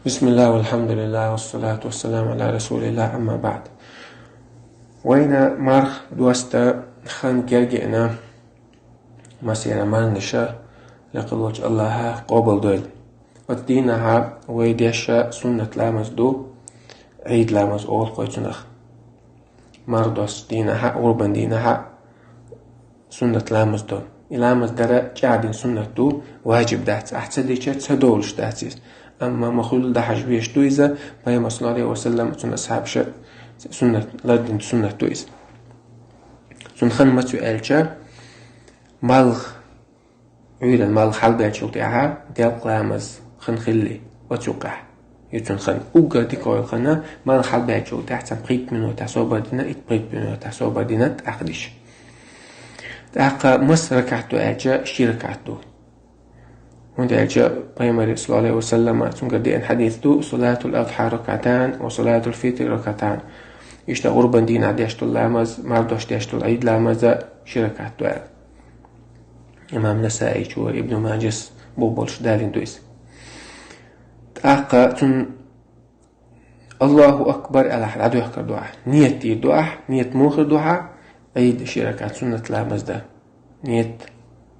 بسم الله والحمد لله والصلاة والسلام على رسول الله أما بعد. وين مرخ دوستا خان جرجئنا مسيرة مرنشا لقلوش الله قبل دول ودينها ويديشا سنة لامز دو عيد لامز أول قويتنخ مردوس دينها أوربان دينها سنة لامز دو لامز درا جعدين سنة دو واجب دات أحتديشا تسدولش داتيس أما مخلول ده حجبيش دويزة بيما صلى الله عليه وسلم تون أصحاب شا سنة لدين سنة دويزة تون خن متو ألشا مالخ عيدا مالخ حال بيتشو تيعها ديال قلامز خن خلي وتوقع يتون خن أوغا ديكوي خنا مالخ حال بيتشو تحت بريب منو تحسوبا دينا بريب منو تحسوبا دينا تأخدش تأخا مس ركعتو ألشا شي ركعتو وانت أجا بيمري صلى الله عليه وسلم تنقدي أن حديث صلاة الأضحى ركعتان وصلاة الفطر ركعتان يشتا غربا دين عديشتو اللامز مردوش ديشتو العيد لامز شركات دوال إمام نسائي شو ابن ماجس بوبولش دالين دويس تأقى تن الله أكبر على حد عدو يحكر دعاء نية دعاء نية موخر دعاء عيد شركات سنة لامز ده نية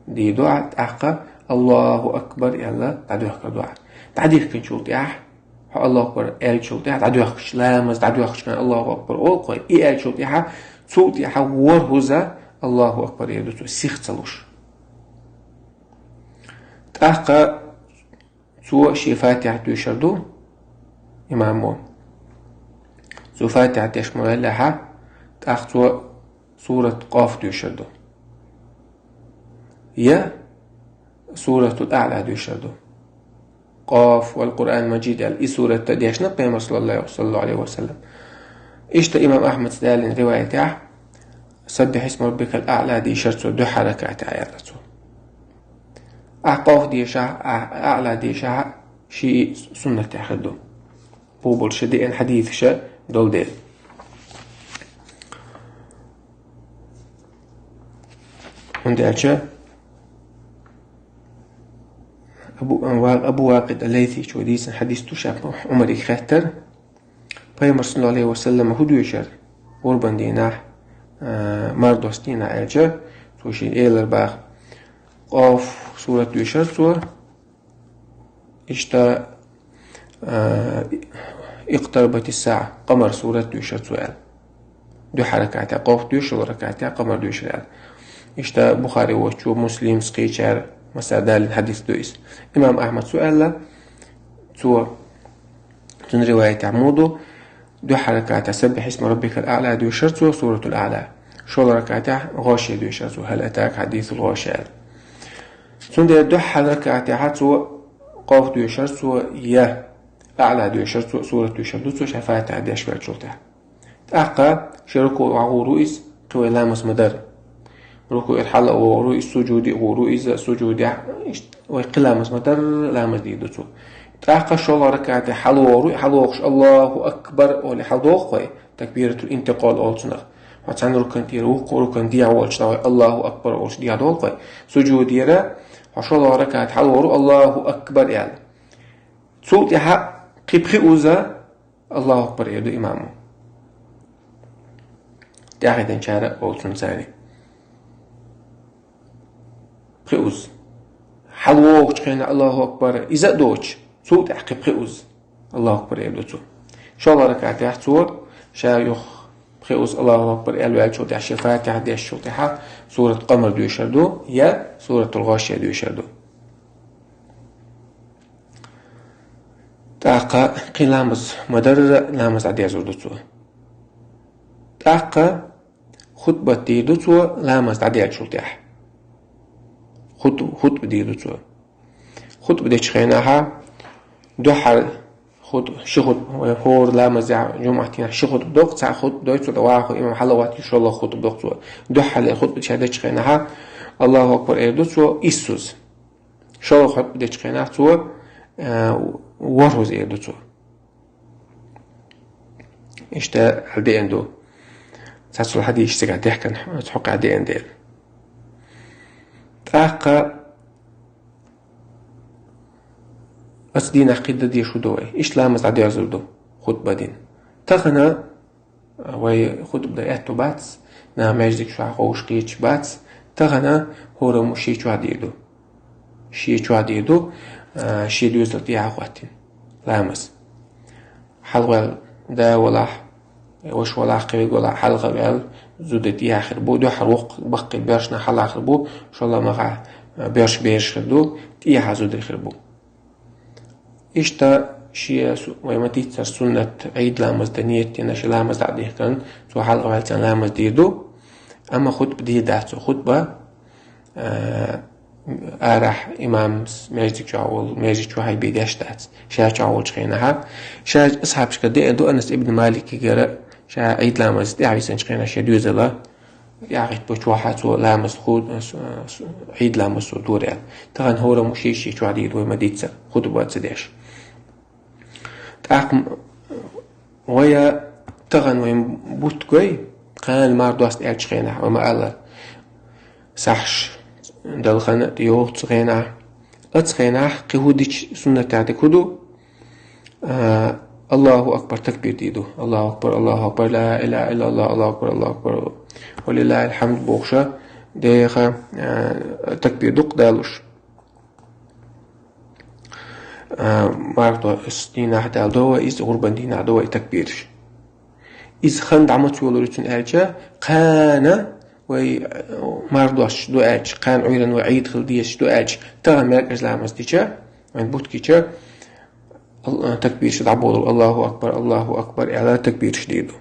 دي دعاء تأقى الله أكبر يلا تعدو يحكي دعاء تعدو يحكي شوط يح الله أكبر إل شوط يح تعدو يحكي لامز تعدو يحكي كان الله أكبر أول قوي إل شوط يح صوت يح ورهزة الله أكبر يدو سيخ تلوش تأخى سوء شي فاتحة يشردو إمامون سوء فاتحة يشمل لها تأخى سوء سورة قاف يشردو يا سورة الأعلى دوشردو قاف والقرآن المجيد الإي سورة تديشنا بيما صلى الله عليه وسلم إشتا إمام أحمد سدالين روايته سبح اسم ربك الأعلى دي شرطو دو حركات عيالتو أعقاف دي شاه أعلى دي شاه شي سنة تحدو بوبول شدي إن حديث شا دول ديل عندي أجا أبو واقد الليثي شو ديسن حديث تشاب عمر يخاتر بيامر صلى الله عليه وسلم هدو يشر وربان ديناه مردوس دينا أجا توشين إيلر باغ قاف سورة يشر سور إشتا اقتربت الساعة قمر سورة يشر سؤال دو حركاتها قاف يشر ركعتها قمر يشر إشتا بخاري وشو مسلم سقيشار مسادال الحديث دويس إمام أحمد سؤال سوى من رواية عمودو دو حركات سبح اسم ربك الأعلى دو شرط سورة الأعلى شو ركعته غاشية دو شرط هل أتاك حديث الغاشية سند دو حركات حتى قاف دو شرط يا أعلى دو شرط سورة دو شرط شفاعة عديش بعد شرطه تأقى شركو وعروئس قوي لامس مدر ركوع الحلقة ورؤي السجود ورؤي السجود وقلامس مدر لامس ديدتو تأخر شو ركعت حلو ورؤي حلوش الله أكبر ولا حلوخ تكبيرة الانتقال أولتنا وتعن ركن تيروق ركن ديا والشنا الله أكبر أولش ديا دول سجود يرى وشو ركعت حلو الله أكبر يعني صوت يح قبخ أوزا الله أكبر يدو إمامه تأخذ إنشارة أولتنا ثاني خيوز حلوش كنا الله أكبر إذا دوش صوت أحكي خيوز الله أكبر يبدو شو الله ركعت يحصور شايخ خيوز الله أكبر ألو شو تح شفاعة عدي شو تح سورة قمر دو يشردو يا سورة الغاشية دو يشردو تاقا قلامز مدر لامز عدي زور دوتو تاقا خطبة دي دوتو لامز عدي شو تح خطبة دي دوتو خطبة دي تشخيناها دوحر شخط هور لامز جمعتين شخط دوق ساعة خط دويتو دواخو إمام حلوات إن شاء الله خطب دوقتو دوحر خطبة شهادة تشخيناها الله أكبر إيدوتو إسوز شاء الله خطبة دي تشخيناها تو ورهز إيدوتو إشتا هالدي اندو تحصل حدي إشتغل تحكن تحق عدي انديل تاقا أس دين عقيدة دي شو دوي إيش لامز عدي أزردو خطبة دين تغنى وي خطبة إياتو باتس نا ماجدك شو عقوش قيتش باتس تغنى هورا مشي شو عديدو شي شو عديدو شي دوزل دي عقواتين لامز حلوة دا ولاح وش ولا قوي ولا حلقة بيال زودتي آخر بو دو حروق بقي بيرشنا حل آخر بو شو الله مغا بيرش خردو تي حزود خربو إشتا شيء ويما تيتر سنة عيد لامز دنيت يناش لامز دعديه كان سو حلقة بيالتان لامز ديدو أما خطبة دي داتو خطبة آرح إمام ماجدك جاول ماجدك وهاي بيداش دات شاج جاول شخينها شاج أصحاب شكدي أدو أنس ابن مالك يقرأ شا عيد لامز دي عبيسان شخينها شاديو زلا يعيد بوشوحات سو لامز خود عيد لامز سو دوريال تغن هورا مشيشي شو عديد وما ديتسا خطبات سداش تاقم ويا تغن ويم بوتكوي قال مار دوست إل شخينها وما قال سحش دلخنا ديوغ تغينا أتغينا قهوديش سنة تعدك هدو الله أكبر تكبير ديدو الله أكبر الله أكبر لا إله إلا الله الله أكبر الله أكبر ولله الحمد بوخشة ديخا تكبير دوق دالوش مارتو استينا دال دوا إز غربان دينا دوا تكبيرش إز خند عمت يولوريتون ألجا قانا وي ماردوش دو أج قان عيران وعيد خلديش دو أج تغا مركز لامز ديجا من بوتكيجا تكبير شدعبولو الله أكبر الله أكبر على تكبير شديدو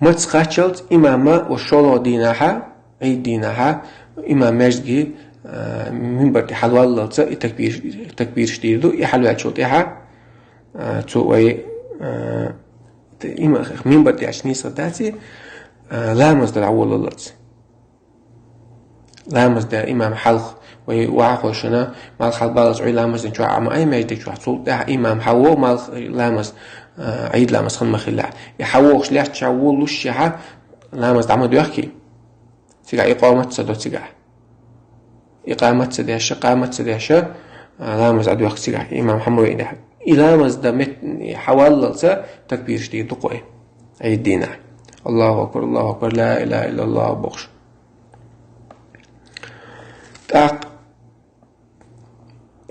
ما تسقاتشلت إماما وشولو ديناها عيد ديناها إمام مجدي منبر حلوة الله تكبير شديدو يحلوة شلت إيها توي منبر دي عشني صداتي لامز در أول اللت لامز در إمام حلق وعقل شنا مال خل بالز عي لامز إن شو عم أي مجد شو حصل ده إمام حوا مال لامز عيد لامز خن مخلع يحوش ليش تشاول وشها لامز دعم يحكي تيجا إقامة سدو تيجا إقامة سديش قامة سديش لامز عدو يحكي تيجا إمام حمو إنده لامز دمت حوال لسه تكبير شديد دقوي عيد دينا الله أكبر الله أكبر لا إله إلا الله بخش تاق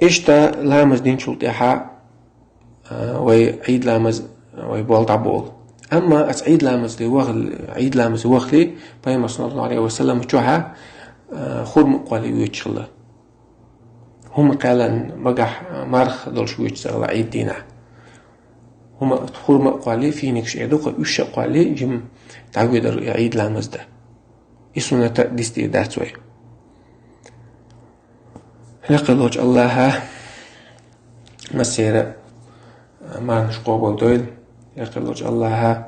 إشتا لامز دين شلطيحا وعيد لامز ويبول تعبول أما عيد لامز لوغل عيد لامز وغلي بيما صلى الله عليه وسلم جوها خرم قالي ويتشغل هم قالن مقح مرخ دول شو يتشغل عيد دينا هم خرم قالي في نكش يدوق وش قالي جم تعود عيد لامز ده يسونا دستي داتوي لقلوج الله مسيرة ما نشقوبل دويل لقلوج الله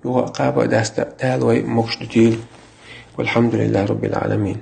يوقع قابا داست دالوي مقشدتيل والحمد لله رب العالمين.